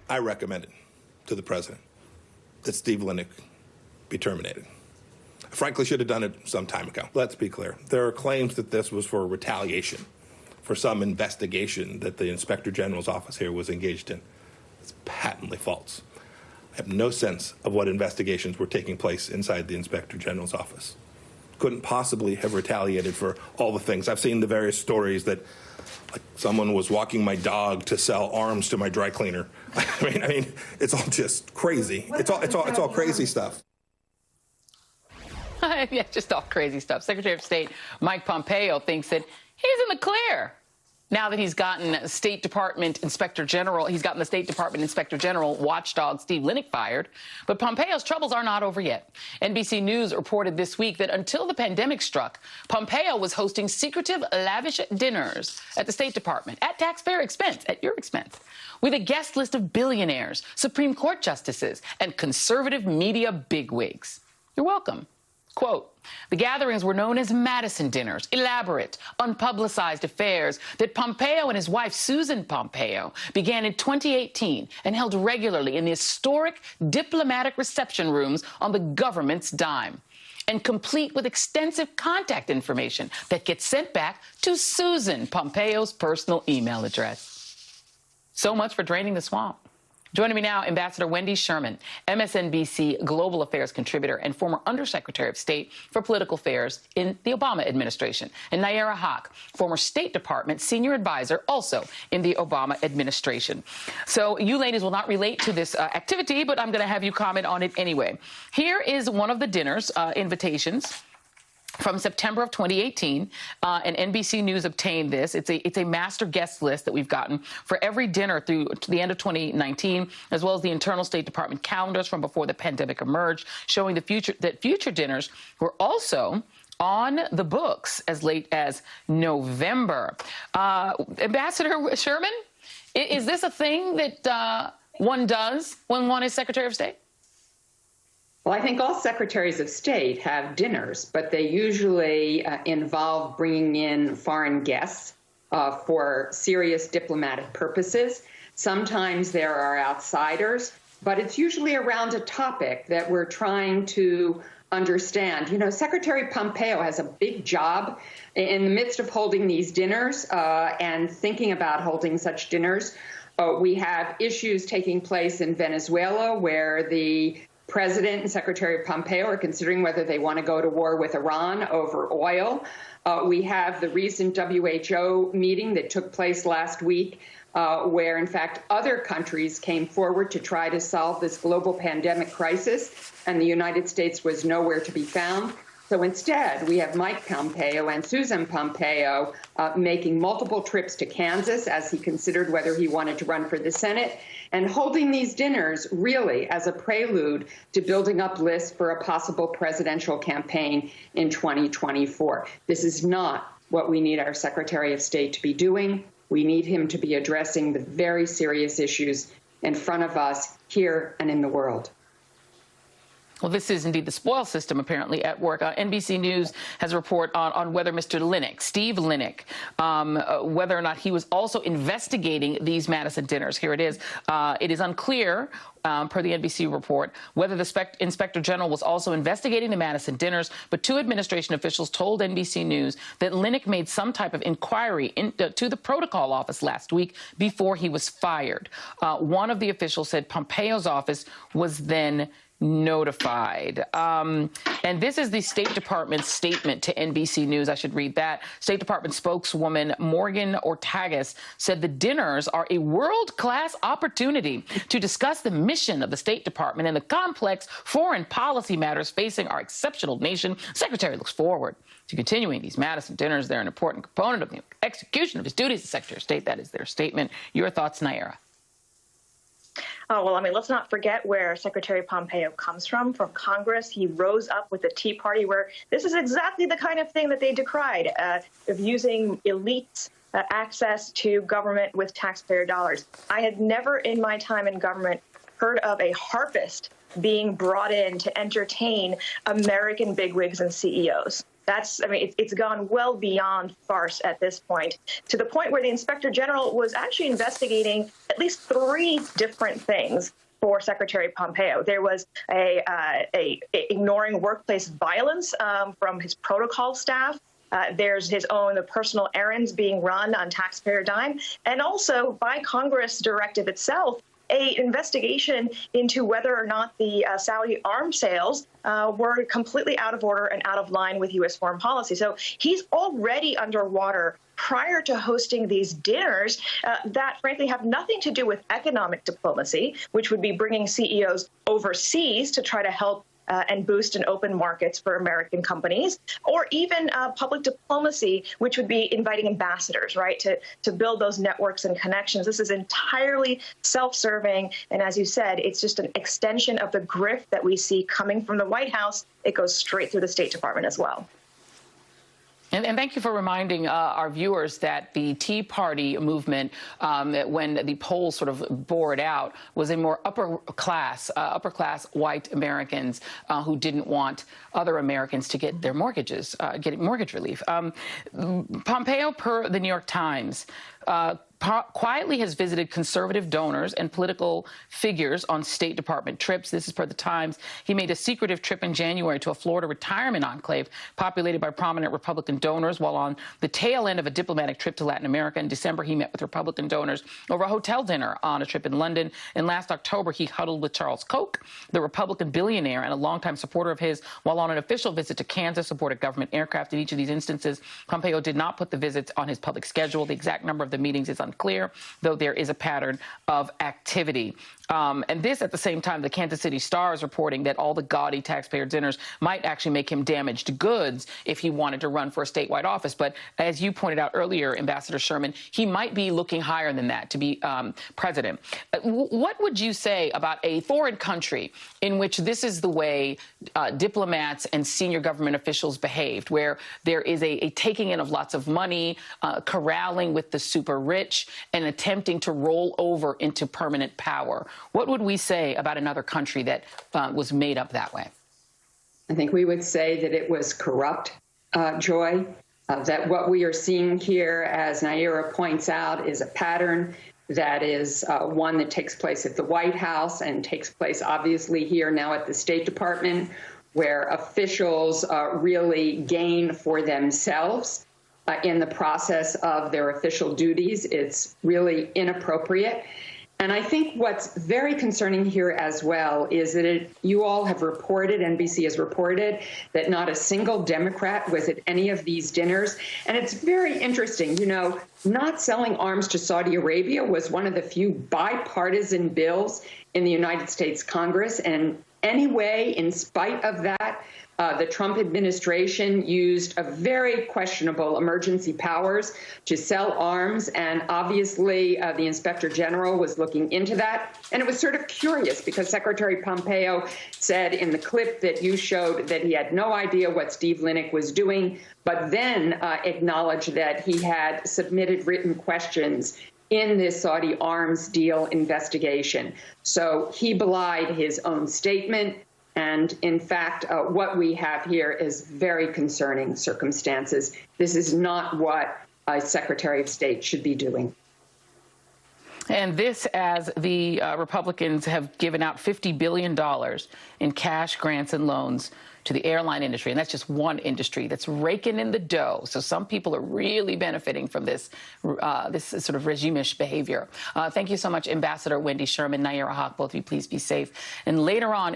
I recommended to the president that Steve Linick be terminated. I frankly should have done it some time ago. Let's be clear. There are claims that this was for retaliation, for some investigation that the Inspector General's office here was engaged in. It's patently false. I have no sense of what investigations were taking place inside the Inspector General's office. Couldn't possibly have retaliated for all the things. I've seen the various stories that like someone was walking my dog to sell arms to my dry cleaner. I mean, it's all just crazy. It's all crazy stuff. Yeah, just all crazy stuff. Secretary of State Mike Pompeo thinks that he's in the clear now that he's gotten the State Department Inspector General watchdog Steve Linick fired. But Pompeo's troubles are not over yet. NBC News reported this week that until the pandemic struck, Pompeo was hosting secretive, lavish dinners at the State Department at taxpayer expense, at your expense, with a guest list of billionaires, Supreme Court justices, and conservative media bigwigs. You're welcome. Quote, the gatherings were known as Madison dinners, elaborate, unpublicized affairs that Pompeo and his wife, Susan Pompeo, began in 2018 and held regularly in the historic diplomatic reception rooms on the government's dime, and complete with extensive contact information that gets sent back to Susan Pompeo's personal email address. So much for draining the swamp. Joining me now, Ambassador Wendy Sherman, MSNBC Global Affairs contributor and former Undersecretary of State for Political Affairs in the Obama administration, and Nayyera, former State Department senior advisor, also in the Obama administration. So you ladies will not relate to this activity, but I'm going to have you comment on it anyway. Here is one of the dinners invitations from September of 2018, and NBC News obtained this. It's a master guest list that we've gotten for every dinner through to the end of 2019, as well as the internal State Department calendars from before the pandemic emerged, showing that future dinners were also on the books as late as November. Ambassador Sherman, is this a thing that one does when one is Secretary of State? Well, I think all secretaries of state have dinners, but they usually involve bringing in foreign guests for serious diplomatic purposes. Sometimes there are outsiders, but it's usually around a topic that we're trying to understand. You know, Secretary Pompeo has a big job in the midst of holding these dinners and thinking about holding such dinners. We have issues taking place in Venezuela where the President and Secretary Pompeo are considering whether they want to go to war with Iran over oil. We have the recent WHO meeting that took place last week, where, in fact, other countries came forward to try to solve this global pandemic crisis, and the United States was nowhere to be found. So instead, we have Mike Pompeo and Susan Pompeo making multiple trips to Kansas as he considered whether he wanted to run for the Senate, and holding these dinners really as a prelude to building up lists for a possible presidential campaign in 2024. This is not what we need our Secretary of State to be doing. We need him to be addressing the very serious issues in front of us here and in the world. Well, this is indeed the spoil system, apparently, at work. NBC News has a report on whether Mr. Linick, Steve Linick, whether or not he was also investigating these Madison dinners. Here it is. It is unclear, per the NBC report, whether the Inspector General was also investigating the Madison dinners, but two administration officials told NBC News that Linick made some type of inquiry to the protocol office last week before he was fired. One of the officials said Pompeo's office was then notified. And this is the State Department's statement to NBC News. I should read that. State Department spokeswoman Morgan Ortagus said the dinners are a world-class opportunity to discuss the mission of the State Department and the complex foreign policy matters facing our exceptional nation. The Secretary looks forward to continuing these Madison dinners. They're an important component of the execution of his duties as Secretary of State. That is their statement. Your thoughts, Nayyera? Oh, well, I mean, let's not forget where Secretary Pompeo comes from Congress. He rose up with the Tea Party, where this is exactly the kind of thing that they decried, of using elites' access to government with taxpayer dollars. I had never in my time in government heard of a harpist being brought in to entertain American bigwigs and CEOs. It's gone well beyond farce at this point, to the point where the Inspector General was actually investigating at least 3 different things for Secretary Pompeo. There was ignoring workplace violence from his protocol staff. There's his own personal errands being run on taxpayer dime, and also by Congress directive itself, an investigation into whether or not the Saudi arms sales were completely out of order and out of line with U.S. foreign policy. So he's already underwater prior to hosting these dinners that, frankly, have nothing to do with economic diplomacy, which would be bringing CEOs overseas to try to help and boost and open markets for American companies, or even public diplomacy, which would be inviting ambassadors, right, to build those networks and connections. This is entirely self-serving. And as you said, it's just an extension of the grift that we see coming from the White House. It goes straight through the State Department as well. And thank you for reminding our viewers that the Tea Party movement, when the polls sort of bore it out, was a more upper class white Americans who didn't want other Americans to get their mortgages, get mortgage relief. Pompeo, per the New York Times, quietly has visited conservative donors and political figures on State Department trips. This is per the Times. He made a secretive trip in January to a Florida retirement enclave populated by prominent Republican donors, while on the tail end of a diplomatic trip to Latin America. In December, he met with Republican donors over a hotel dinner on a trip in London. And last October, he huddled with Charles Koch, the Republican billionaire and a longtime supporter of his, while on an official visit to Kansas aboard a government aircraft. In each of these instances, Pompeo did not put the visits on his public schedule. The exact number of the meetings is unclear, though there is a pattern of activity. And this, at the same time, the Kansas City Star is reporting that all the gaudy taxpayer dinners might actually make him damaged goods if he wanted to run for a statewide office. But as you pointed out earlier, Ambassador Sherman, he might be looking higher than that to be president. What would you say about a foreign country in which this is the way diplomats and senior government officials behaved, where there is a taking in of lots of money, corralling with the super rich, and attempting to roll over into permanent power? What would we say about another country that was made up that way? I think we would say that it was corrupt, Joy, that what we are seeing here, as Nayyera points out, is a pattern that is one that takes place at the White House and takes place, obviously, here now at the State Department, where officials really gain for themselves in the process of their official duties. It's really inappropriate. And I think what's very concerning here as well is that you all have reported, NBC has reported, that not a single Democrat was at any of these dinners. And it's very interesting, you know, not selling arms to Saudi Arabia was one of the few bipartisan bills in the United States Congress. And anyway, in spite of that, the Trump administration used a very questionable emergency powers to sell arms. And obviously, the Inspector General was looking into that. And it was sort of curious because Secretary Pompeo said in the clip that you showed that he had no idea what Steve Linick was doing, but then acknowledged that he had submitted written questions in this Saudi arms deal investigation. So he belied his own statement. And in fact, what we have here is very concerning circumstances. This is not what a Secretary of State should be doing. And this, as the Republicans have given out $50 billion in cash, grants, and loans to the airline industry. And that's just one industry that's raking in the dough. So some people are really benefiting from this this sort of regime-ish behavior. Thank you so much, Ambassador Wendy Sherman, Nayyera Haq. Both of you, please be safe. And later on,